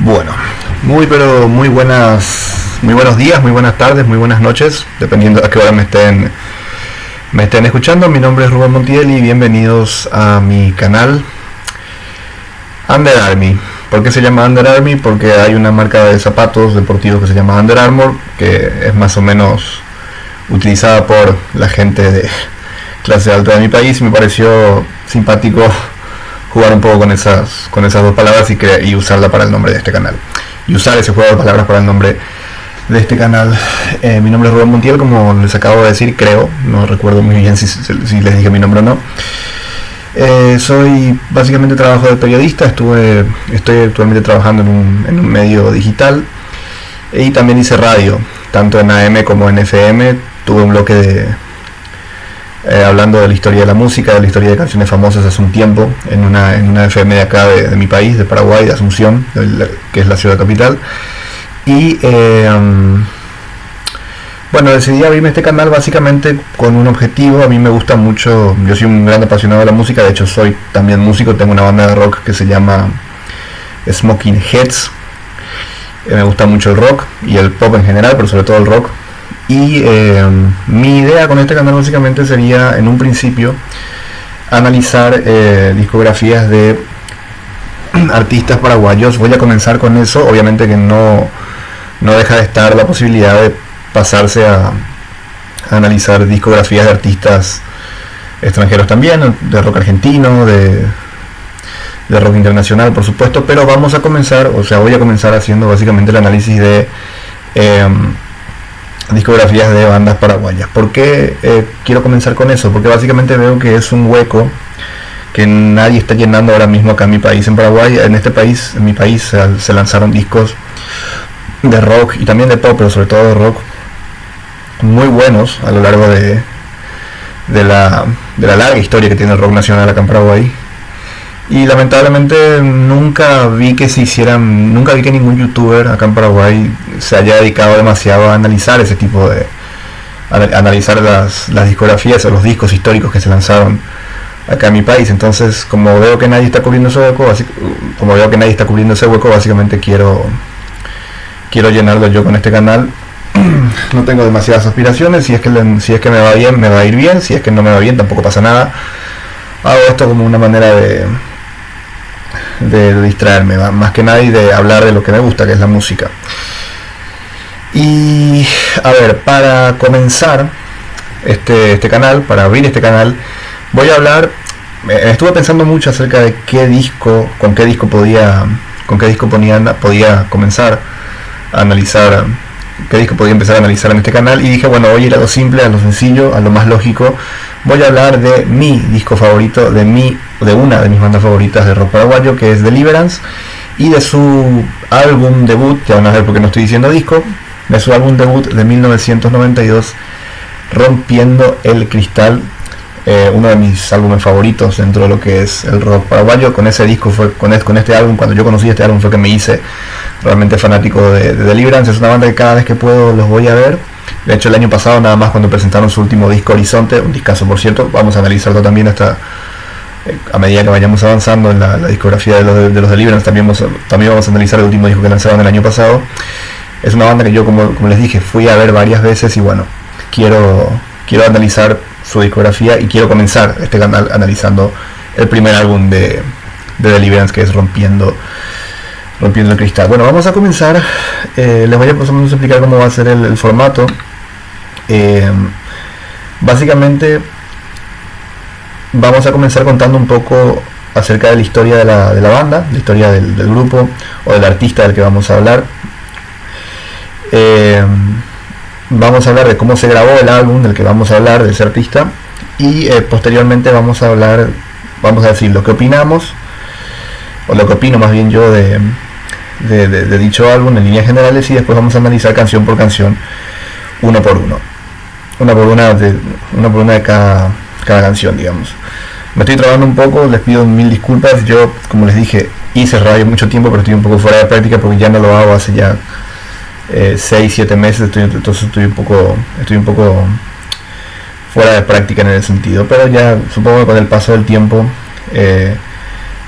Bueno, pero muy buenos días, muy buenas tardes, muy buenas noches, dependiendo a qué hora me estén escuchando. Mi nombre es Rubén Montiel y bienvenidos a mi canal Under Army. ¿Por qué se llama Under Army? Porque hay una marca de zapatos deportivos que se llama Under Armour, que es más o menos utilizada por la gente de clase alta de mi país, y me pareció simpático jugar un poco con esas dos palabras y usarla para el nombre de este canal, y usar ese juego de palabras para el nombre de este canal. Mi nombre es Rubén Montiel, como les acabo de decir, creo, no recuerdo muy bien si les dije mi nombre o no. Soy básicamente trabajo de periodista, estoy actualmente trabajando en un medio digital, y también hice radio, tanto en AM como en FM. Tuve un bloque hablando de la historia de la música, de la historia de canciones famosas hace un tiempo, en una FM de acá de mi país, de Paraguay, de Asunción, que es la ciudad capital. Y bueno, decidí abrirme este canal básicamente con un objetivo. A mí me gusta mucho, yo soy un gran apasionado de la música, de hecho soy también músico, tengo una banda de rock que se llama Smoking Heads. Me gusta mucho el rock y el pop en general, pero sobre todo el rock. Y mi idea con este canal básicamente sería, en un principio, analizar discografías de artistas paraguayos. Voy a comenzar con eso, obviamente que no deja de estar la posibilidad de pasarse a analizar discografías de artistas extranjeros también, de rock argentino, de rock internacional, por supuesto, pero voy a comenzar haciendo básicamente el análisis de discografías de bandas paraguayas. ¿Por qué quiero comenzar con eso? Porque básicamente veo que es un hueco que nadie está llenando ahora mismo acá en mi país, en Paraguay. En mi país se lanzaron discos de rock y también de pop, pero sobre todo de rock, muy buenos a lo largo de la larga historia que tiene el rock nacional acá en Paraguay. Y lamentablemente nunca vi que ningún youtuber acá en Paraguay se haya dedicado demasiado a analizar ese tipo de analizar las discografías o los discos históricos que se lanzaron acá en mi país. Entonces, como veo que nadie está cubriendo ese hueco, básicamente quiero llenarlo yo con este canal. No tengo demasiadas aspiraciones. Si es que me va bien, me va a ir bien. Si es que no me va bien, tampoco pasa nada. Hago esto como una manera de distraerme, más que nada, y de hablar de lo que me gusta, que es la música. Y a ver, para comenzar este canal, para abrir este canal, voy a hablar. Estuve pensando mucho acerca de con qué disco podía comenzar a analizar, qué disco podía empezar a analizar en este canal, y dije, bueno, voy a ir a lo simple, a lo sencillo, a lo más lógico. Voy a hablar de mi disco favorito, de una de mis bandas favoritas de rock paraguayo, que es Deliverance, y de su álbum debut, ya van a ver por qué no estoy diciendo disco, de su álbum debut de 1992, Rompiendo el Cristal, uno de mis álbumes favoritos dentro de lo que es el rock paraguayo. Con ese disco con este álbum, cuando yo conocí este álbum, fue que me hice realmente fanático de Deliverance. Es una banda que cada vez que puedo los voy a ver. De hecho, el año pasado, nada más, cuando presentaron su último disco, Horizonte, un discazo por cierto, vamos a analizarlo también a medida que vayamos avanzando en la discografía de los Deliverance. También vamos a analizar el último disco que lanzaron el año pasado. Es una banda que yo, como les dije, fui a ver varias veces, y bueno, quiero analizar su discografía, y quiero comenzar este canal analizando el primer álbum de Deliverance, que es Rompiendo el Cristal. Bueno, vamos a comenzar. Les voy a más o menos explicar cómo va a ser el formato. Básicamente vamos a comenzar contando un poco acerca de la historia de la banda, la historia del grupo o del artista del que vamos a hablar. Vamos a hablar de cómo se grabó el álbum del que vamos a hablar, de ese artista, y posteriormente vamos a decir lo que opinamos, o lo que opino más bien yo de dicho álbum en líneas generales, y después vamos a analizar canción por canción, una por una de cada canción, digamos. Me estoy trabando un poco, les pido mil disculpas. Yo, como les dije, hice radio mucho tiempo, pero estoy un poco fuera de práctica porque ya no lo hago hace ya 6-7 meses. Entonces estoy un poco fuera de práctica en ese sentido, pero ya supongo que con el paso del tiempo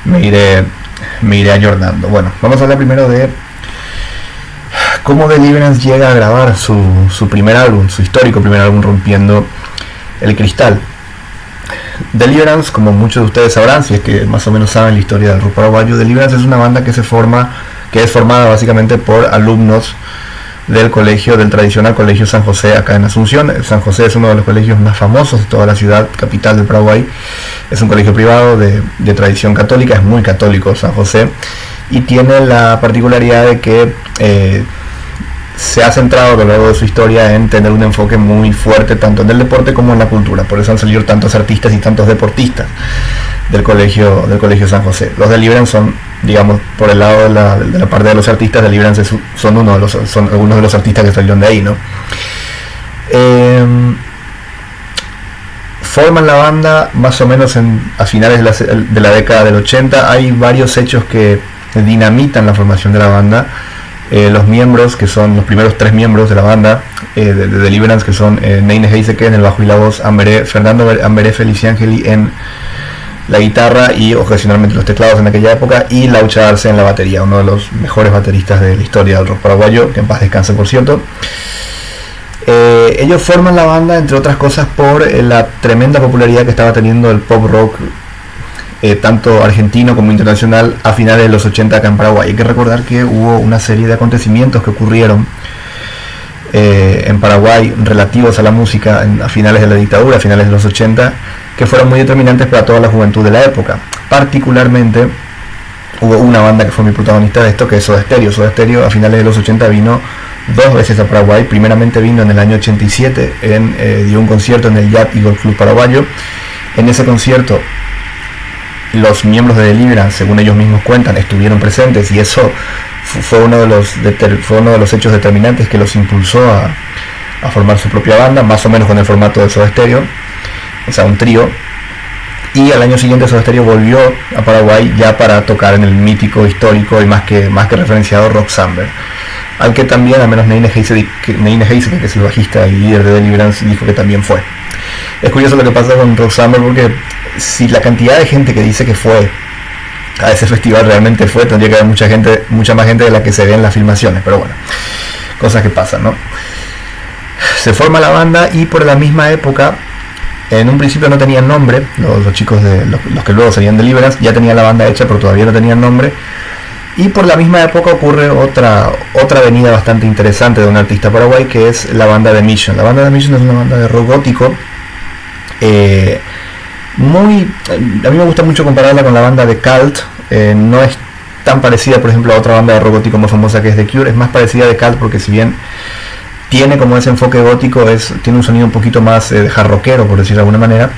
me iré ayornando. Bueno, vamos a hablar primero de cómo Deliverance llega a grabar su primer álbum, su histórico primer álbum, Rompiendo el Cristal. Deliverance, como muchos de ustedes sabrán, si es que más o menos saben la historia del rock paraguayo, Deliverance es una banda que es formada básicamente por alumnos del tradicional colegio San José acá en Asunción. San José es uno de los colegios más famosos de toda la ciudad capital del Paraguay. Es un colegio privado de tradición católica, es muy católico San José, y tiene la particularidad de que se ha centrado a lo largo de su historia en tener un enfoque muy fuerte tanto en el deporte como en la cultura. Por eso han salido tantos artistas y tantos deportistas del colegio San José. Los Deliverance son, digamos, por el lado de la parte de los artistas, Deliverance son algunos de los artistas que salieron de ahí, ¿no? Forman la banda más o menos a finales de la década del 80. Hay varios hechos que dinamitan la formación de la banda. Los miembros, que son los primeros 3 miembros de la banda de Deliverance, que son Neine Heiseke en el bajo y la voz, Fernando Amberé Feliciangeli en la guitarra y ocasionalmente los teclados en aquella época, y Laucha Arce en la batería, uno de los mejores bateristas de la historia del rock paraguayo, que en paz descanse por cierto. Ellos forman la banda, entre otras cosas, por la tremenda popularidad que estaba teniendo el pop rock tanto argentino como internacional a finales de los 80 acá en Paraguay. Hay que recordar que hubo una serie de acontecimientos que ocurrieron en Paraguay relativos a la música a finales de la dictadura, a finales de los 80, que fueron muy determinantes para toda la juventud de la época. Particularmente hubo una banda que fue muy protagonista de esto, que es Soda Stereo. Soda Stereo a finales de los 80 vino 2 veces a Paraguay. Primeramente vino en el año 87, dio un concierto en el Yacht y Golf Club paraguayo. En ese concierto los miembros de Deliverance, según ellos mismos cuentan, estuvieron presentes, y eso fue uno de los hechos determinantes que los impulsó a formar su propia banda, más o menos con el formato de Soda Stereo, o sea, un trío. Y al año siguiente Soda Stereo volvió a Paraguay ya para tocar en el mítico, histórico y más que referenciado Rock Summer, al que también, al menos Neine Heiseke, que es el bajista y líder de Deliverance, dijo que también fue. Es curioso lo que pasa con Rock Summer, porque si la cantidad de gente que dice que fue a ese festival realmente fue, tendría que haber mucha más gente de la que se ve en las filmaciones, pero bueno, cosas que pasan, ¿no? Se forma la banda, y por la misma época, en un principio no tenían nombre, los chicos de los que luego serían Deliverance ya tenían la banda hecha, pero todavía no tenían nombre. Y por la misma época ocurre otra venida bastante interesante de un artista paraguay, que es la banda The Mission. La banda The Mission es una banda de rock gótico. A mí me gusta mucho compararla con la banda de Cult. No es tan parecida, por ejemplo, a otra banda de rock gótico más famosa que es The Cure. Es más parecida a The Cult porque, si bien tiene como ese enfoque gótico, tiene un sonido un poquito más hard rockero, por decirlo de alguna manera.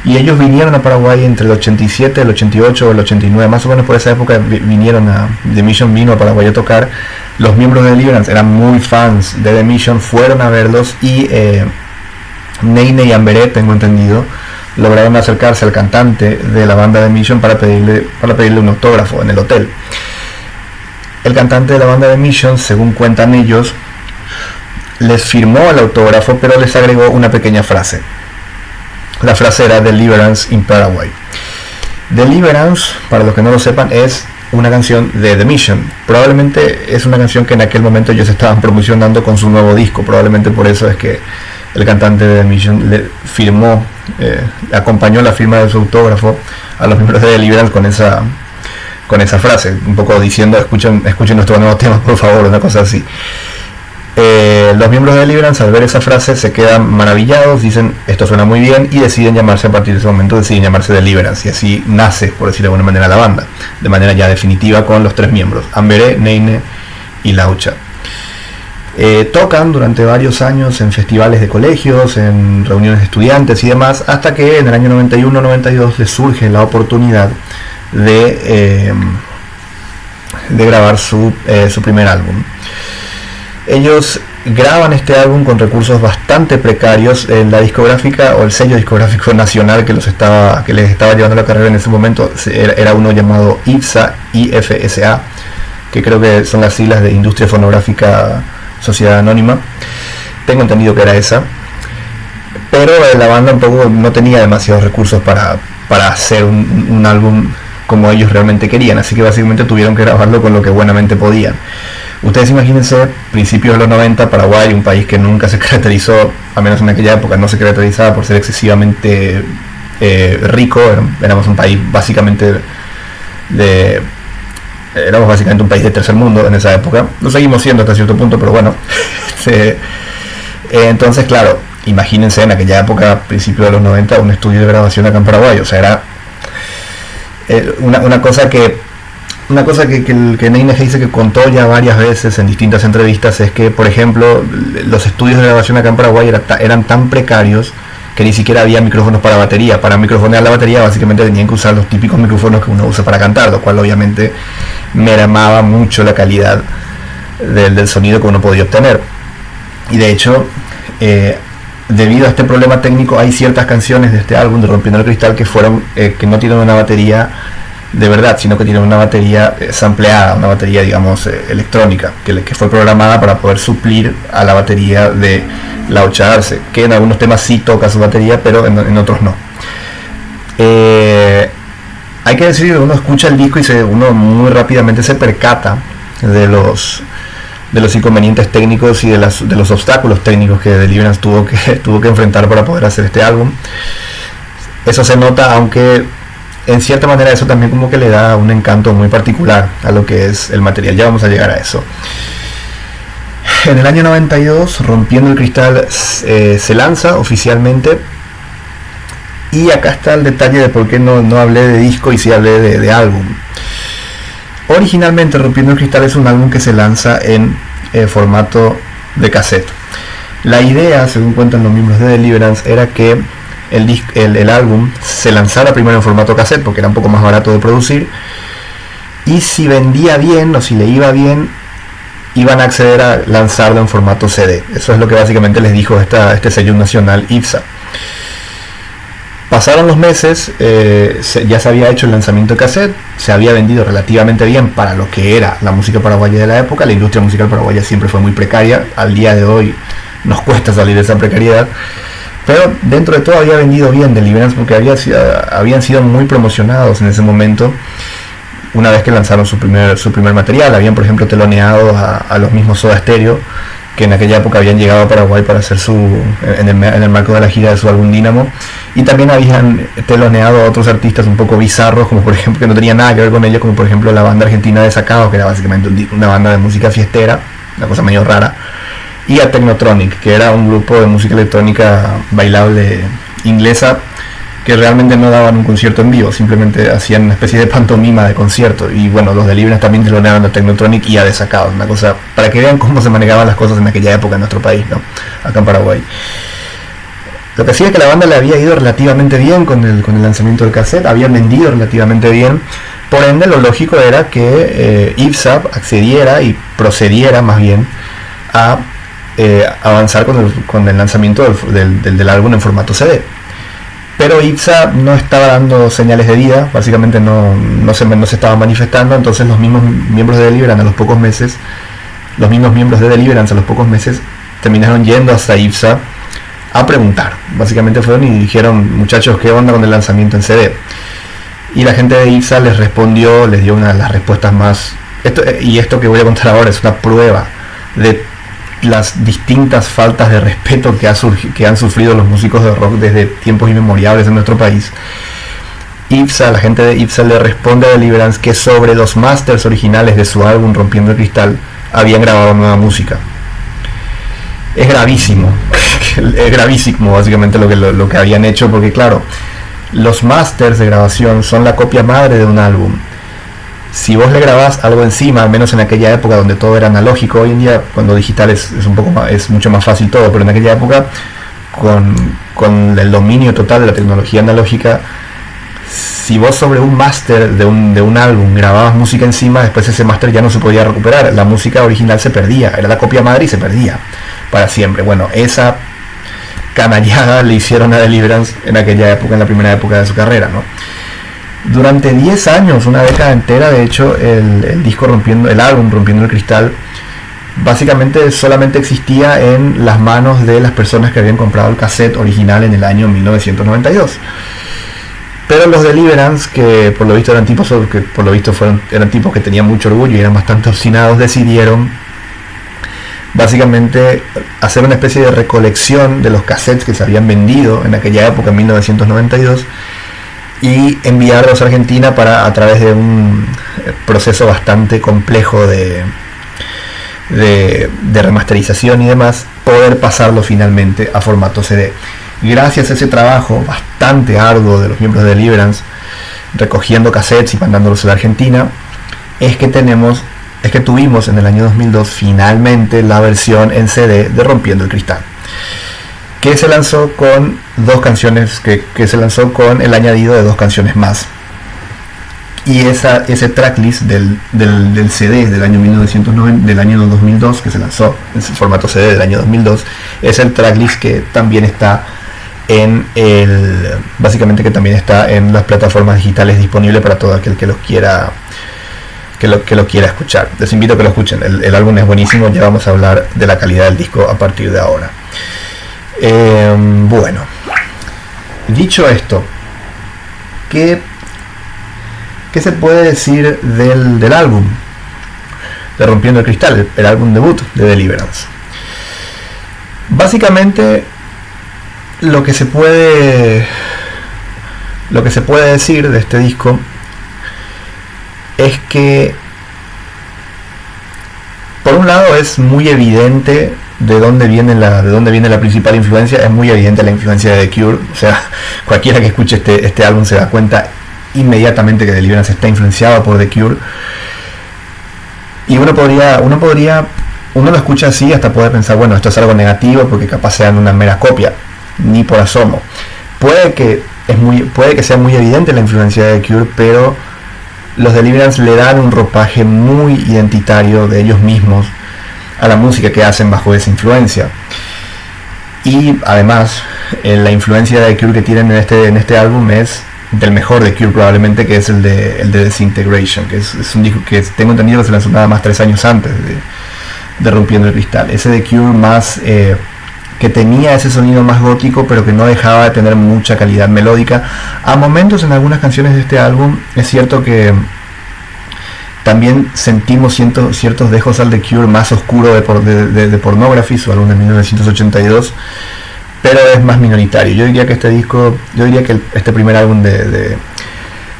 Y ellos vinieron a Paraguay entre el 87, el 88, el 89, más o menos por esa época The Mission vino a Paraguay a tocar. Los miembros de Deliverance eran muy fans de The Mission, fueron a verlos, y Neine y Amberé, tengo entendido, lograron acercarse al cantante de la banda The Mission para pedirle un autógrafo en el hotel. El cantante de la banda The Mission, según cuentan ellos, les firmó el autógrafo, pero les agregó una pequeña frase. La frase era Deliverance in Paraguay. Deliverance, para los que no lo sepan, es una canción de The Mission. Probablemente es una canción que en aquel momento ellos estaban promocionando con su nuevo disco. Probablemente por eso es que el cantante de The Mission le acompañó la firma de su autógrafo a los miembros de Deliverance con esa frase, un poco diciendo: escuchen nuestro nuevo tema, por favor, una cosa así. Los miembros de Deliverance, al ver esa frase, se quedan maravillados, dicen: esto suena muy bien, y deciden llamarse, a partir de ese momento deciden llamarse Deliverance, y así nace, por decirlo de alguna manera, la banda, de manera ya definitiva, con los 3 miembros, Amberé, Neine y Laucha. Tocan durante varios años en festivales de colegios, en reuniones de estudiantes y demás, hasta que en el año 91-92 les surge la oportunidad de grabar su primer álbum. Ellos graban este álbum con recursos bastante precarios. La discográfica, o el sello discográfico nacional que les estaba llevando la carrera en ese momento, era uno llamado IFSA, que creo que son las siglas de Industria Fonográfica Sociedad Anónima. Tengo entendido que era esa, pero la banda un poco no tenía demasiados recursos para hacer un álbum como ellos realmente querían, así que básicamente tuvieron que grabarlo con lo que buenamente podían. Ustedes imagínense, principios de los 90, Paraguay, un país que nunca se caracterizó, al menos en aquella época, no se caracterizaba por ser excesivamente rico. Éramos un país básicamente éramos básicamente un país de tercer mundo en esa época. Lo seguimos siendo hasta cierto punto, pero bueno. Entonces, claro, imagínense en aquella época, principios de los 90, un estudio de grabación acá en Paraguay. O sea, era una cosa que Nina dice que contó ya varias veces en distintas entrevistas, es que, por ejemplo, los estudios de grabación acá en Paraguay eran tan precarios que ni siquiera había micrófonos para batería. Para microfonear la batería básicamente tenían que usar los típicos micrófonos que uno usa para cantar, lo cual obviamente mermaba mucho la calidad del sonido que uno podía obtener. Y de hecho, debido a este problema técnico, hay ciertas canciones de este álbum de Rompiendo el Cristal que no tienen una batería de verdad, sino que tienen una batería sampleada, una batería, digamos, electrónica, que fue programada para poder suplir a la batería de la 8 Arce, que en algunos temas sí toca su batería, pero en otros no. Hay que decir que uno escucha el disco y uno muy rápidamente se percata de los inconvenientes técnicos y de los obstáculos técnicos que Deliverance tuvo que enfrentar para poder hacer este álbum. Eso se nota, aunque en cierta manera eso también como que le da un encanto muy particular a lo que es el material. Ya vamos a llegar a eso. En el año 92, Rompiendo el Cristal se lanza oficialmente. Y acá está el detalle de por qué no hablé de disco y sí hablé de álbum. Originalmente Rompiendo el Cristal es un álbum que se lanza en formato de cassette. La idea, según cuentan los miembros de Deliverance, era que el álbum se lanzara primero en formato cassette porque era un poco más barato de producir, y si vendía bien o si le iba bien, iban a acceder a lanzarlo en formato CD. Eso es lo que básicamente les dijo este sello nacional, IPSA. Pasaron los meses, ya se había hecho el lanzamiento de cassette, se había vendido relativamente bien para lo que era la música paraguaya de la época. La industria musical paraguaya siempre fue muy precaria, al día de hoy nos cuesta salir de esa precariedad, pero dentro de todo había vendido bien Deliverance porque habían sido muy promocionados en ese momento. Una vez que lanzaron su primer material, habían por ejemplo teloneado a los mismos Soda Stereo, que en aquella época habían llegado a Paraguay para hacer en el marco de la gira de su álbum Dínamo, y también habían teloneado a otros artistas un poco bizarros, como por ejemplo, que no tenía nada que ver con ellos, como por ejemplo la banda argentina Desacados, que era básicamente una banda de música fiestera, una cosa medio rara, y a Technotronic, que era un grupo de música electrónica bailable inglesa, que realmente no daban un concierto en vivo, simplemente hacían una especie de pantomima de concierto. Y bueno, los Deliverance también teloneaban a Technotronic y a Desacados, una cosa para que vean cómo se manejaban las cosas en aquella época en nuestro país, ¿no? Acá en Paraguay. Lo que sí es que la banda le había ido relativamente bien con el lanzamiento del cassette, habían vendido relativamente bien, por ende lo lógico era que IPSA accediera y procediera más bien a avanzar con el lanzamiento del álbum en formato CD. Pero IPSA no estaba dando señales de vida, básicamente no se estaba manifestando. Entonces los mismos miembros de Deliverance a los pocos meses terminaron yendo hasta IPSA a preguntar. Básicamente fueron y dijeron: muchachos, ¿qué onda con el lanzamiento en CD? Y la gente de IPSA les respondió, les dio una de las respuestas más... Esto que voy a contar ahora es una prueba de las distintas faltas de respeto que han sufrido los músicos de rock desde tiempos inmemoriales en nuestro país. La gente de IPSA le responde a Deliverance que sobre los masters originales de su álbum Rompiendo el Cristal habían grabado nueva música. Es gravísimo básicamente lo que habían hecho, porque claro, los masters de grabación son la copia madre de un álbum. Si vos le grabás algo encima, al menos en aquella época donde todo era analógico, hoy en día cuando digital es mucho más fácil todo, pero en aquella época con el dominio total de la tecnología analógica, si vos sobre un máster de un álbum grababas música encima, después ese máster ya no se podía recuperar, la música original se perdía, era la copia madre y se perdía para siempre. Bueno, esa canallada le hicieron a Deliverance en aquella época, en la primera época de su carrera, ¿no? Durante 10 años, una década entera, de hecho, el álbum Rompiendo el Cristal básicamente solamente existía en las manos de las personas que habían comprado el cassette original en el año 1992. Pero los Deliverance, que por lo visto eran tipos que tenían mucho orgullo y eran bastante obstinados, decidieron básicamente hacer una especie de recolección de los cassettes que se habían vendido en aquella época, en 1992, y enviarlos a Argentina para, a través de un proceso bastante complejo de remasterización y demás, poder pasarlo finalmente a formato CD. Gracias a ese trabajo bastante arduo de los miembros de Deliverance, recogiendo cassettes y mandándolos a la Argentina, es que tuvimos en el año 2002 finalmente la versión en CD de Rompiendo el Cristal, que se lanzó con dos canciones, que se lanzó con el añadido de dos canciones más. Y ese tracklist del CD del año 2002, que se lanzó en formato CD del año 2002, es el tracklist que también está básicamente que también está en las plataformas digitales, disponible para todo aquel que lo quiera escuchar. Les invito a que lo escuchen. El álbum es buenísimo. Ya vamos a hablar de la calidad del disco a partir de ahora. Bueno, dicho esto, ¿qué se puede decir del álbum de Rompiendo el Cristal, el álbum debut de Deliverance? Básicamente lo que se puede decir de este disco es que, por un lado, es muy evidente de dónde viene la principal influencia. Es muy evidente la influencia de The Cure. O sea, cualquiera que escuche este álbum se da cuenta inmediatamente que Deliverance está influenciado por The Cure. Y uno lo escucha así hasta poder pensar, bueno, esto es algo negativo porque capaz sean una mera copia. Ni por asomo. Puede que sea muy evidente la influencia de The Cure, pero los Deliverance le dan un ropaje muy identitario de ellos mismos a la música que hacen bajo esa influencia. Y además, la influencia de The Cure que tienen en este álbum es del mejor de Cure probablemente, que es el de Disintegration, que es un disco que tengo entendido que se lanzó nada más 3 años antes de Rompiendo el Cristal. Ese de Cure más que tenía ese sonido más gótico, pero que no dejaba de tener mucha calidad melódica. A momentos en algunas canciones de este álbum es cierto que también sentimos ciertos dejos al The Cure más oscuro de Pornography, su álbum de 1982, pero es más minoritario. Yo diría que este primer álbum de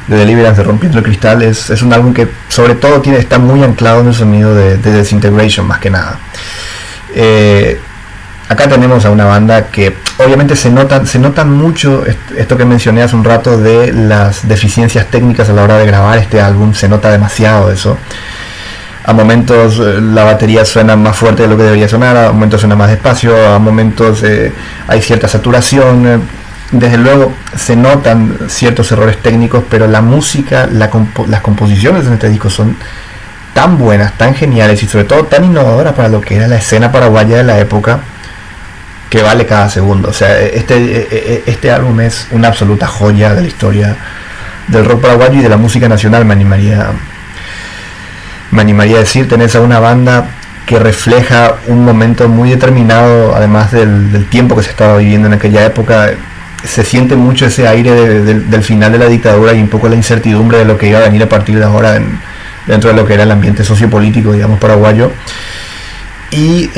Deliverance, de Rompiendo el Cristal, es un álbum que sobre todo está muy anclado en el sonido de Disintegration, más que nada. Acá tenemos a una banda que obviamente se notan mucho esto que mencioné hace un rato de las deficiencias técnicas a la hora de grabar este álbum. Se nota demasiado eso. A momentos la batería suena más fuerte de lo que debería sonar, a momentos suena más despacio, a momentos hay cierta saturación. Desde luego se notan ciertos errores técnicos, pero la música, las composiciones en este disco son tan buenas, tan geniales y sobre todo tan innovadoras para lo que era la escena paraguaya de la época, que vale cada segundo. O sea, este álbum es una absoluta joya de la historia del rock paraguayo y de la música nacional, me animaría a decir. Tenés a una banda que refleja un momento muy determinado, además del tiempo que se estaba viviendo en aquella época. Se siente mucho ese aire del final de la dictadura y un poco la incertidumbre de lo que iba a venir a partir de ahora dentro de lo que era el ambiente sociopolítico, digamos, paraguayo. Y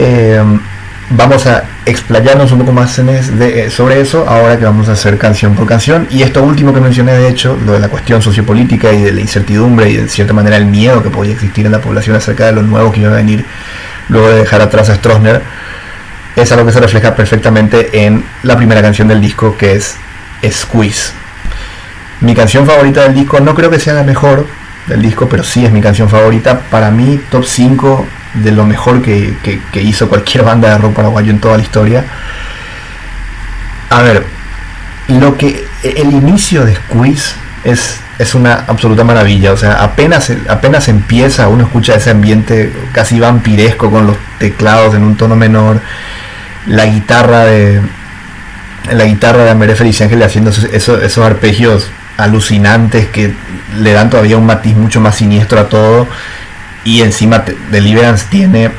vamos a explayarnos un poco más sobre eso ahora que vamos a hacer canción por canción. Y esto último que mencioné, de hecho, lo de la cuestión sociopolítica y de la incertidumbre y de cierta manera el miedo que podía existir en la población acerca de lo nuevo que iba a venir luego de dejar atrás a Stroessner, es algo que se refleja perfectamente en la primera canción del disco, que es Squeeze. Mi canción favorita del disco, no creo que sea la mejor del disco, pero sí es mi canción favorita. Para mí, top 5 de lo mejor que hizo cualquier banda de rock paraguayo en toda la historia. A ver, el inicio de Squeeze es una absoluta maravilla. O sea, apenas empieza, uno escucha ese ambiente casi vampiresco con los teclados en un tono menor, la guitarra de Amberé Feliciángel haciendo esos arpegios alucinantes que le dan todavía un matiz mucho más siniestro a todo. Y encima Deliverance tiene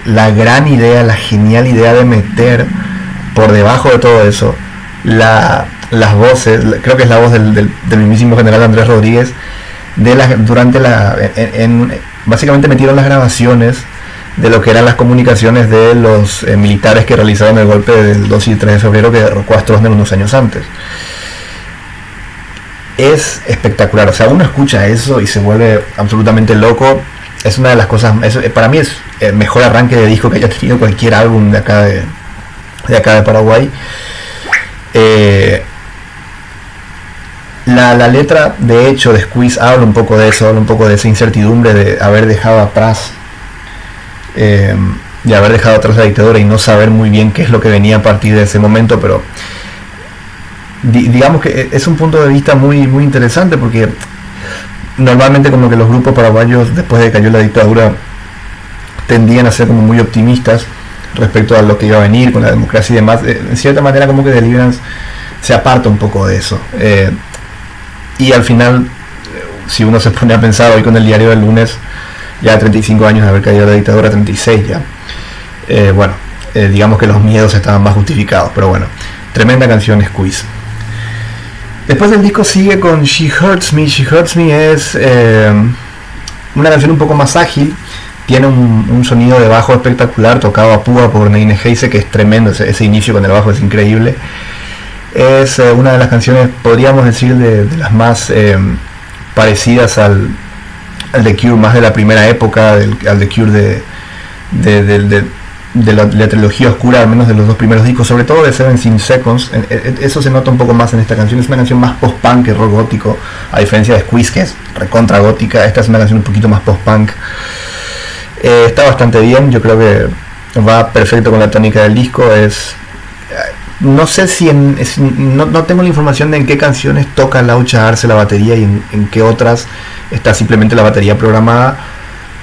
la gran idea, la genial idea de meter por debajo de todo eso las voces. Creo que es la voz del mismísimo general Andrés Rodríguez, básicamente metieron las grabaciones de lo que eran las comunicaciones de los militares que realizaron el golpe del 2 y 3 de febrero que derrocó a Stroessner unos años antes. Es espectacular, o sea, uno escucha eso y se vuelve absolutamente loco. Es una de las cosas, para mí es el mejor arranque de disco que haya tenido cualquier álbum de acá de Paraguay. La letra, de hecho, de Squeeze habla un poco de eso, habla un poco de esa incertidumbre de haber dejado atrás la dictadura y no saber muy bien qué es lo que venía a partir de ese momento, pero digamos que es un punto de vista muy, muy interesante, porque normalmente como que los grupos paraguayos, después de que cayó la dictadura, tendían a ser como muy optimistas respecto a lo que iba a venir con la democracia y demás. En cierta manera como que Deliverance se aparta un poco de eso. Y al final, si uno se pone a pensar hoy con el diario del lunes, ya 35 años de haber caído la dictadura, 36 ya, digamos que los miedos estaban más justificados, pero bueno, tremenda canción Squeeze. Después del disco sigue con She Hurts Me. She Hurts Me es una canción un poco más ágil, tiene un sonido de bajo espectacular, tocado a púa por Neine Heise, que es tremendo, ese inicio con el bajo es increíble. Es una de las canciones, podríamos decir, de las más parecidas al The Cure, más de la primera época, al The Cure de la trilogía oscura, al menos de los dos primeros discos, sobre todo de 17 Seconds. Eso se nota un poco más en esta canción. Es una canción más post-punk que rock gótico, a diferencia de Squeeze, que es recontra gótica. Esta es una canción un poquito más post-punk. Está bastante bien, yo creo que va perfecto con la tónica del disco. No sé si no tengo la información de en qué canciones toca Laucha Arce la batería y en qué otras está simplemente la batería programada,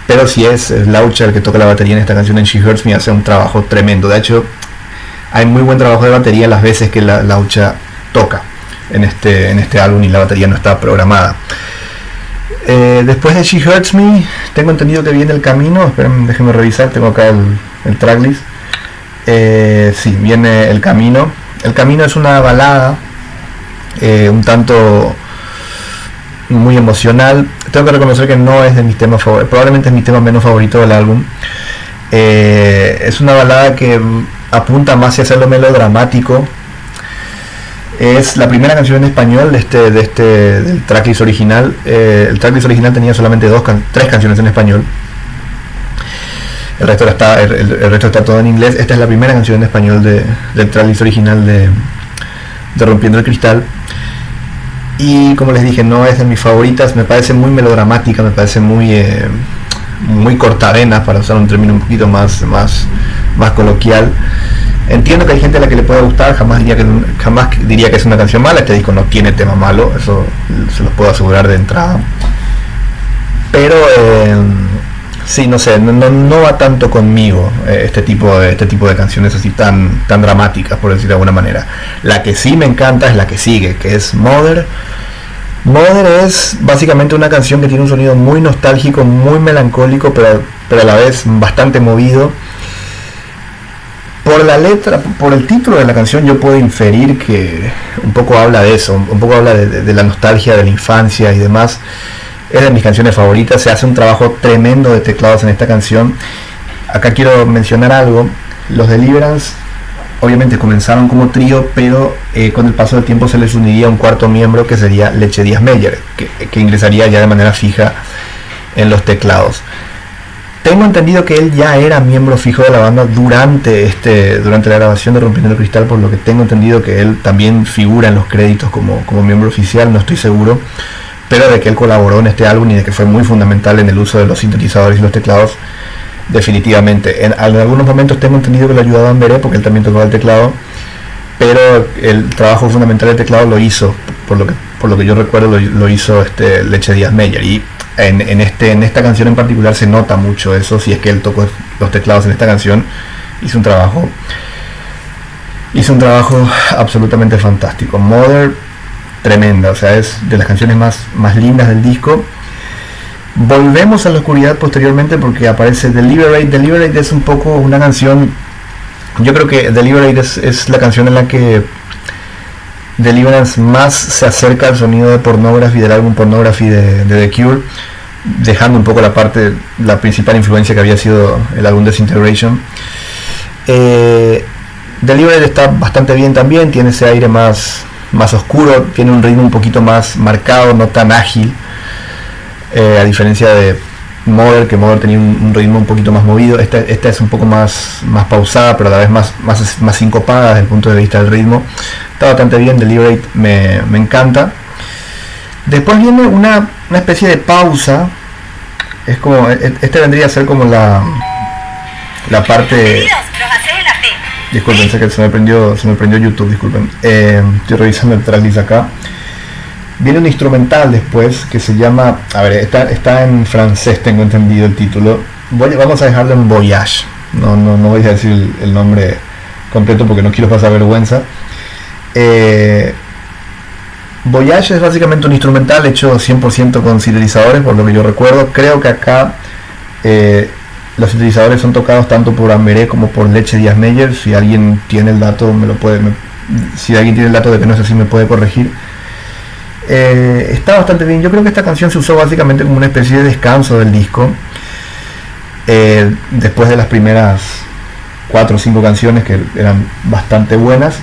pero si es Laucha el que toca la batería en esta canción, en She Hurts Me, hace un trabajo tremendo. De hecho, hay muy buen trabajo de batería las veces que Laucha toca en este álbum y la batería no está programada. Después de She Hurts Me, tengo entendido que viene El Camino. Esperen, déjenme revisar, tengo acá el tracklist. Sí, viene El Camino. El Camino es una balada un tanto muy emocional. Tengo que reconocer que no es de mis temas favoritos, probablemente es mi tema menos favorito del álbum. Es una balada que apunta más hacia lo melodramático. Es la primera canción en español del tracklist original. El tracklist original tenía solamente tres canciones en español. El resto está todo en inglés. Esta es la primera canción en español del tracklist original de Rompiendo el Cristal. Y como les dije, no es de mis favoritas. Me parece muy melodramática, me parece muy cortavenas, para usar un término un poquito más coloquial. Entiendo que hay gente a la que le puede gustar, jamás diría que es una canción mala. Este disco no tiene tema malo, eso se los puedo asegurar de entrada. Pero sí, no sé, no va tanto conmigo este tipo de canciones así tan dramáticas, por decir de alguna manera. La que sí me encanta es la que sigue, que es Mother. Mother es básicamente una canción que tiene un sonido muy nostálgico, muy melancólico, pero a la vez bastante movido. Por la letra, por el título de la canción, yo puedo inferir que un poco habla de eso, un poco habla de la nostalgia de la infancia y demás. Es de mis canciones favoritas, se hace un trabajo tremendo de teclados en esta canción. Acá quiero mencionar algo. Los Deliverance obviamente comenzaron como trío, pero con el paso del tiempo se les uniría un cuarto miembro, que sería Leche Díaz Meyer, que ingresaría ya de manera fija en los teclados. Tengo entendido que él ya era miembro fijo de la banda durante la grabación de Rompiendo el Cristal, por lo que tengo entendido que él también figura en los créditos como miembro oficial, no estoy seguro, pero de que él colaboró en este álbum y de que fue muy fundamental en el uso de los sintetizadores y los teclados, definitivamente. En algunos momentos tengo entendido que lo ayudaba en Veré, porque él también tocaba el teclado, pero el trabajo fundamental del teclado lo hizo, por lo que yo recuerdo, lo hizo Leche Díaz Meyer. Y en esta canción en particular se nota mucho eso. Si es que él tocó los teclados en esta canción, hizo un trabajo absolutamente fantástico. Mother, tremenda, o sea, es de las canciones más lindas del disco. Volvemos a la oscuridad posteriormente, porque aparece Deliberate. Deliberate es un poco una canción, yo creo que Deliberate es la canción en la que Deliverance más se acerca al sonido de Pornography, del álbum Pornography de The Cure, dejando un poco la principal influencia que había sido el álbum Disintegration. Deliberate está bastante bien también, tiene ese aire más oscuro, tiene un ritmo un poquito más marcado, no tan ágil, a diferencia de Mother, que Mother tenía un ritmo un poquito más movido. Esta es un poco más pausada, pero a la vez más sincopada desde el punto de vista del ritmo. Está bastante bien, Deliberate me encanta. Después viene una especie de pausa. Es como, vendría a ser como la parte... Disculpen, sé que se me prendió YouTube, disculpen. Estoy revisando el tracklist acá. Viene un instrumental después que se llama... A ver, está en francés, tengo entendido el título. Vamos a dejarlo en Voyage. No voy a decir el nombre completo porque no quiero pasar vergüenza. Voyage es básicamente un instrumental hecho 100% con sintetizadores, por lo que yo recuerdo. Creo que acá los sintetizadores son tocados tanto por Amberé como por Leche Díaz Meyer. Si alguien tiene el dato, si alguien tiene el dato de que no es así, me puede corregir. Está bastante bien. Yo creo que esta canción se usó básicamente como una especie de descanso del disco, después de las primeras 4 o 5 canciones que eran bastante buenas,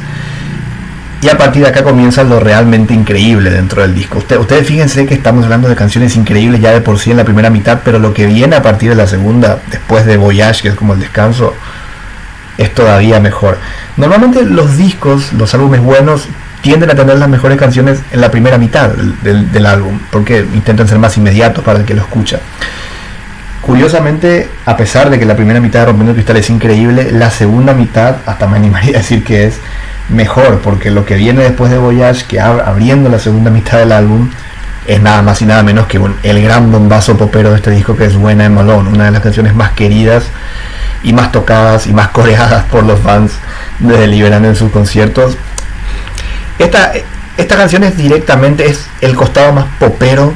y a partir de acá comienza lo realmente increíble dentro del disco. Ustedes fíjense que estamos hablando de canciones increíbles ya de por sí en la primera mitad, pero lo que viene a partir de la segunda, después de Voyage, que es como el descanso, es todavía mejor. Normalmente los discos, los álbumes buenos, tienden a tener las mejores canciones en la primera mitad del álbum, porque intentan ser más inmediatos para el que lo escucha. Curiosamente, a pesar de que la primera mitad de Rompiendo el Cristal es increíble, la segunda mitad, hasta me animaría a decir que es mejor, porque lo que viene después de Voyage, que abriendo la segunda mitad del álbum, es nada más y nada menos que el gran bombazo popero de este disco, que es When I'm Alone, una de las canciones más queridas y más tocadas y más coreadas por los fans de Deliverance en sus conciertos. Esta canción es el costado más popero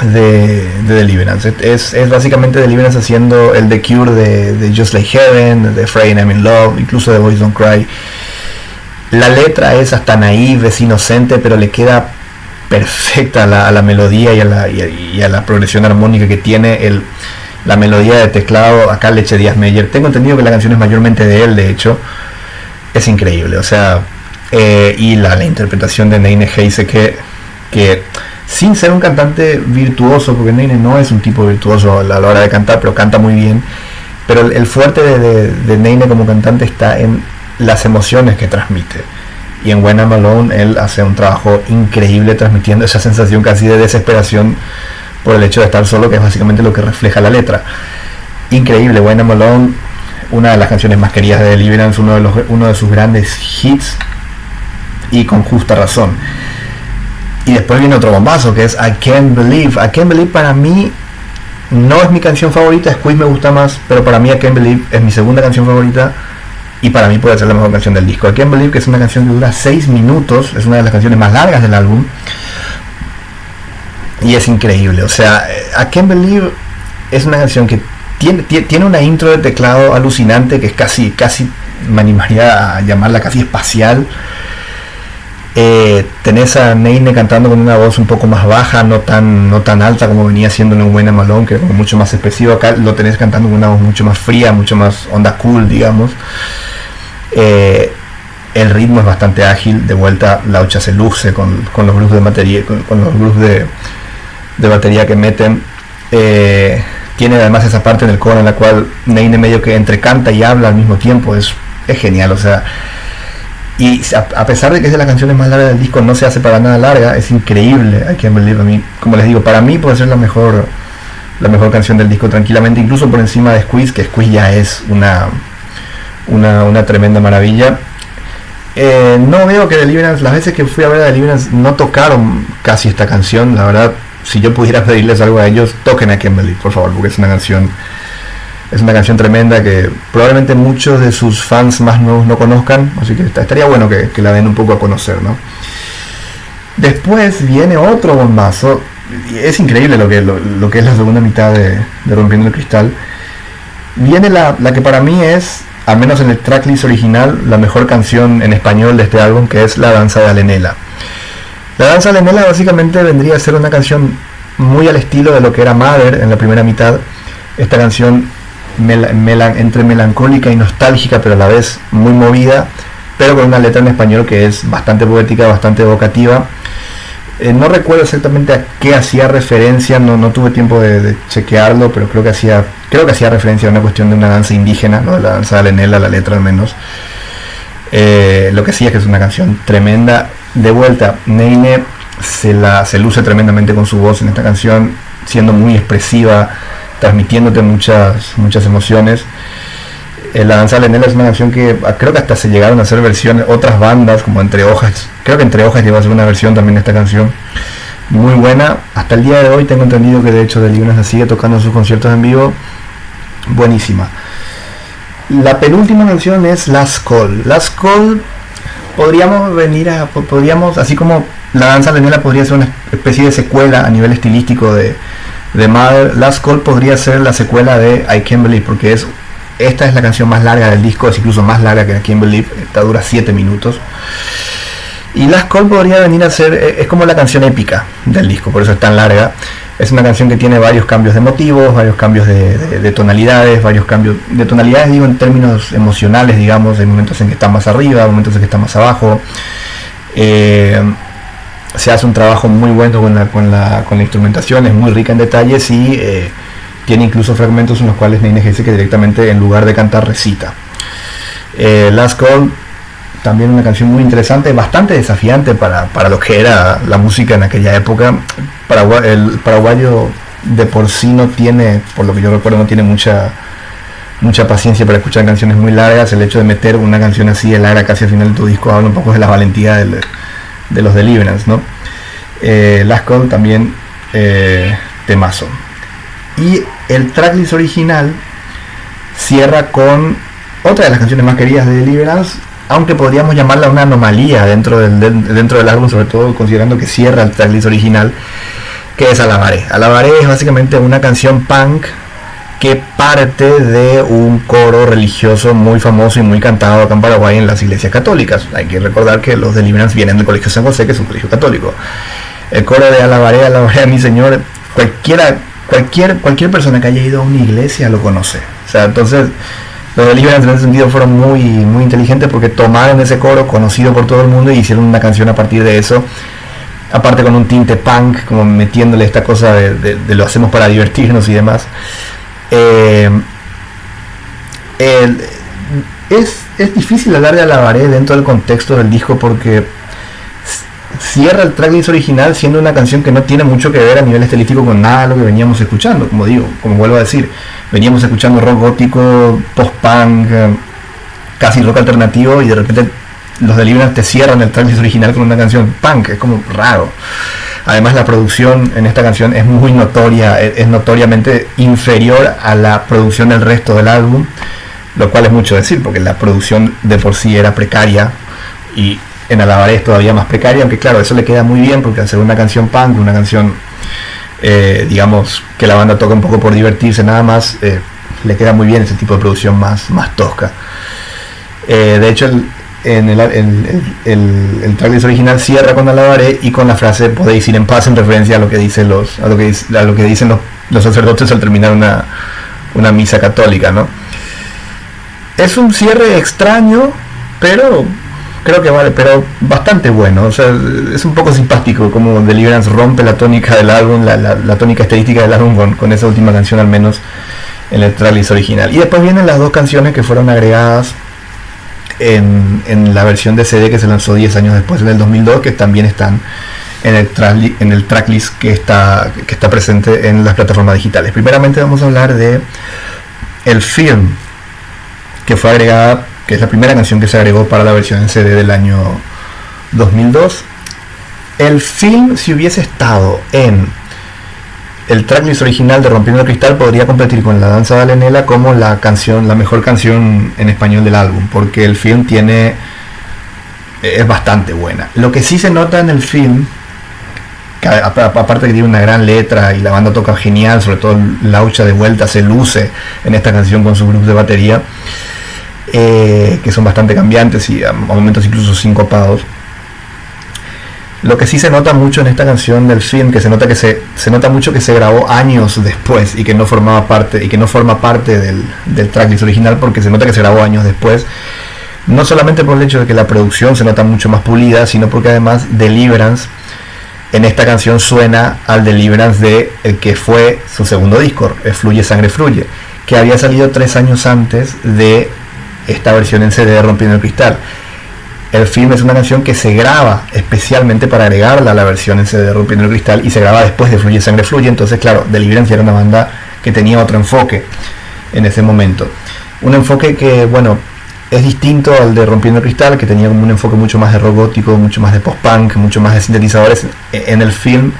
de Deliverance. Es básicamente Deliverance haciendo el The Cure de Just Like Heaven, de Friday I'm in Love, incluso de Boys Don't Cry. La letra es hasta naive, es inocente, pero le queda perfecta a la melodía y a la progresión armónica que tiene la melodía de teclado. Acá Leche Díaz Meyer, tengo entendido que la canción es mayormente de él, de hecho. Es increíble, o sea, y la interpretación de Neine Heise, que sin ser un cantante virtuoso, porque Neine no es un tipo virtuoso a la hora de cantar, pero canta muy bien. Pero el fuerte de Neine como cantante está en las emociones que transmite, y en When I'm Alone él hace un trabajo increíble transmitiendo esa sensación casi de desesperación por el hecho de estar solo, que es básicamente lo que refleja la letra. Increíble. When I'm Alone, una de las canciones más queridas de Deliverance, uno de sus grandes hits, y con justa razón. Y después viene otro bombazo, que es I Can't Believe. I Can't Believe para mí no es mi canción favorita, Squeeze me gusta más, pero para mí I Can't Believe es mi segunda canción favorita, y para mí puede ser la mejor canción del disco. I Can't Believe, que es una canción que dura 6 minutos, es una de las canciones más largas del álbum, y es increíble. O sea, I Can't Believe es una canción que tiene una intro de teclado alucinante, que es casi me animaría a llamarla casi espacial. Tenés a Neine cantando con una voz un poco más baja, no tan alta como venía siendo en When I'm Alone, que es mucho más expresivo. Acá lo tenés cantando con una voz mucho más fría, mucho más onda cool, digamos. El ritmo es bastante ágil, de vuelta Laucha se luce con los grooves de batería, con los grooves de batería que meten. Tiene además esa parte en el coro en la cual Neine medio que entre canta y habla al mismo tiempo. Es genial, o sea. Y a pesar de que es de las canciones más largas del disco, no se hace para nada larga, es increíble. I Can't Believe, a mí, como les digo, para mí puede ser la mejor canción del disco tranquilamente, incluso por encima de Squeeze, que Squeeze ya es una tremenda maravilla. No veo que Deliverance, las veces que fui a ver a Deliverance, no tocaron casi esta canción. La verdad, si yo pudiera pedirles algo a ellos, toquen I Can't Believe, por favor, porque es una canción tremenda que probablemente muchos de sus fans más nuevos no conozcan, así que estaría bueno que la den un poco a conocer, ¿no? Después viene otro bombazo. Es increíble lo que es la segunda mitad de Rompiendo el Cristal. Viene la que para mí es, al menos en el tracklist original, la mejor canción en español de este álbum, que es La Danza de Alenela. La Danza de Alenela básicamente vendría a ser una canción muy al estilo de lo que era Mother en la primera mitad. Esta canción entre melancólica y nostálgica, pero a la vez muy movida, pero con una letra en español que es bastante poética, bastante evocativa. No recuerdo exactamente a qué hacía referencia, no tuve tiempo de chequearlo, pero creo que hacía referencia a una cuestión de una danza indígena, ¿no? La danza de Alenela, la letra al menos. Lo que sí es que es una canción tremenda. De vuelta, Neine se luce tremendamente con su voz en esta canción, siendo muy expresiva, transmitiéndote muchas emociones. La danza de Alenela es una canción que creo que hasta se llegaron a hacer versiones, otras bandas como Entre Hojas, creo que Entre Hojas llegó a hacer una versión también de esta canción, muy buena. Hasta el día de hoy tengo entendido que de hecho Deliverance la sigue tocando en sus conciertos en vivo, buenísima. La penúltima canción es Last Call. Last Call podríamos, así como la danza de Alenela podría ser una especie de secuela a nivel estilístico de Mother, Last Call podría ser la secuela de I Can't Believe, porque esta es la canción más larga del disco, es incluso más larga que I Can't Believe, esta dura 7 minutos. Y Last Call podría venir a ser, es como la canción épica del disco, por eso es tan larga. Es una canción que tiene varios cambios de motivos, varios cambios de tonalidades, varios cambios de tonalidades, digo en términos emocionales, digamos, hay momentos en que está más arriba, momentos en que está más abajo. Se hace un trabajo muy bueno con la instrumentación, es muy rica en detalles y tiene incluso fragmentos en los cuales Neine dice que directamente en lugar de cantar recita. Last Call, también una canción muy interesante, bastante desafiante para lo que era la música en aquella época. El paraguayo de por sí no tiene, por lo que yo recuerdo, no tiene mucha paciencia para escuchar canciones muy largas. El hecho de meter una canción así de larga casi al final de tu disco habla un poco de la valentía de los Deliverance, ¿no? Last Call también temazo. Y el tracklist original cierra con otra de las canciones más queridas de Deliverance, aunque podríamos llamarla una anomalía dentro del álbum, sobre todo considerando que cierra el tracklist original, que es Alabaré. Alabaré es básicamente una canción punk que parte de un coro religioso muy famoso y muy cantado acá en Paraguay en las iglesias católicas. Hay que recordar que los Deliverance vienen del Colegio San José, que es un colegio católico. El coro de Alabaré, Alabaré a mi Señor, cualquier persona que haya ido a una iglesia lo conoce. O sea, entonces los Deliverance en ese sentido fueron muy inteligentes, porque tomaron ese coro conocido por todo el mundo y hicieron una canción a partir de eso, aparte con un tinte punk, como metiéndole esta cosa de lo hacemos para divertirnos y demás. Es difícil hablar de Alabaré dentro del contexto del disco, porque cierra el tracklist original siendo una canción que no tiene mucho que ver a nivel estilístico con nada de lo que veníamos escuchando. Como vuelvo a decir, veníamos escuchando rock gótico, post-punk, casi rock alternativo, y de repente los Deliverance te cierran el tracklist original con una canción punk. Es como raro. Además, la producción en esta canción es muy notoria, es notoriamente inferior a la producción del resto del álbum, lo cual es mucho decir, porque la producción de por sí era precaria, y en Alabaré es todavía más precaria, aunque claro, eso le queda muy bien, porque al ser una canción punk, una canción digamos que la banda toca un poco por divertirse nada más, le queda muy bien ese tipo de producción más tosca. De hecho el tracklist original cierra con Alabaré y con la frase "podéis ir en paz", en referencia a lo que dicen los sacerdotes al terminar una misa católica, ¿no? Es un cierre extraño, pero creo que vale, pero bastante bueno. O sea, es un poco simpático como Deliverance rompe la tónica del álbum, la tónica estilística del álbum con esa última canción, al menos en el tracklist original. Y después vienen las dos canciones que fueron agregadas en la versión de CD que se lanzó 10 años después, en el 2002, que también están en el tracklist que está presente en las plataformas digitales. Primeramente vamos a hablar de El Film, que fue agregada, que es la primera canción que se agregó para la versión en CD del año 2002. El Film, si hubiese estado en el tracklist original de Rompiendo el Cristal, podría competir con La Danza de Alenela como la mejor canción en español del álbum, porque El Film es bastante buena. Lo que sí se nota en El Film, que aparte que tiene una gran letra y la banda toca genial, sobre todo Laucha de vuelta se luce en esta canción con su grupo de batería, que son bastante cambiantes y a momentos incluso sincopados. Lo que sí se nota mucho en esta canción del film, que se nota mucho que se grabó años después y que no forma parte del tracklist original, porque se nota que se grabó años después, no solamente por el hecho de que la producción se nota mucho más pulida, sino porque además Deliverance en esta canción suena al Deliverance de el que fue su segundo disco, Fluye Sangre Fluye, que había salido 3 años antes de esta versión en CD de Rompiendo el Cristal. El film es una canción que se graba especialmente para agregarla a la versión en CD de Rompiendo el Cristal, y se graba después de Fluye Sangre Fluye. Entonces, claro, Deliverance era una banda que tenía otro enfoque en ese momento. Un enfoque que, bueno, es distinto al de Rompiendo el Cristal, que tenía como un enfoque mucho más de rock gótico, mucho más de post-punk, mucho más de sintetizadores. En el film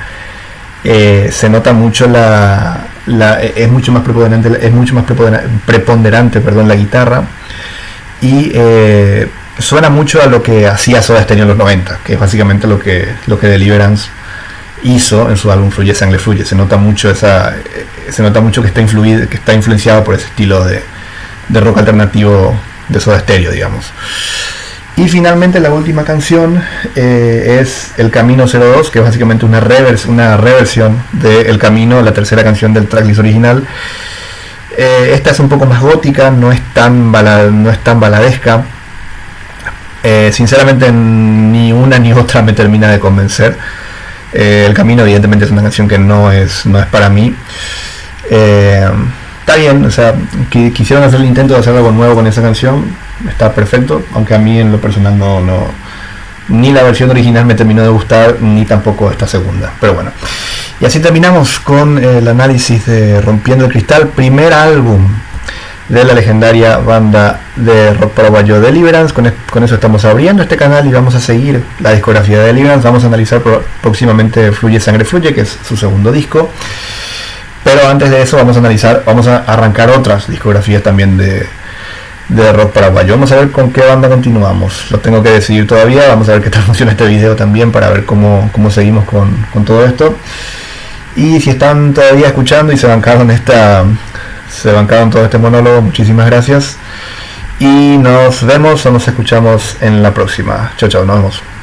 se nota mucho es mucho más preponderante, la guitarra, y suena mucho a lo que hacía Soda Stereo en los 90, que es básicamente lo que Deliverance hizo en su álbum Fluye Sangre Fluye. Se nota mucho que está influenciado por ese estilo de rock alternativo de Soda Stereo, digamos. Y finalmente la última canción es El Camino 02, que es básicamente una reversión de El Camino, la tercera canción del tracklist original. Esta es un poco más gótica, no es tan baladesca. Sinceramente ni una ni otra me termina de convencer. El Camino evidentemente es una canción que no es para mí. Está bien, o sea, quisieron hacer el intento de hacer algo nuevo con esa canción, está perfecto, aunque a mí en lo personal ni la versión original me terminó de gustar, ni tampoco esta segunda, pero bueno. Y así terminamos con el análisis de Rompiendo el Cristal, primer álbum de la legendaria banda de rock paraguayo Deliverance. Con eso estamos abriendo este canal y vamos a seguir la discografía de Deliverance. Vamos a analizar próximamente Fluye Sangre Fluye, que es su segundo disco. Pero antes de eso vamos a arrancar otras discografías también de rock paraguayo. Vamos a ver con qué banda continuamos. Lo tengo que decidir todavía. Vamos a ver qué tal funciona este video también, para ver cómo seguimos con todo esto. Y si están todavía escuchando y se bancaron todo este monólogo, muchísimas gracias. Y nos vemos o nos escuchamos en la próxima. Chao, chao, nos vemos.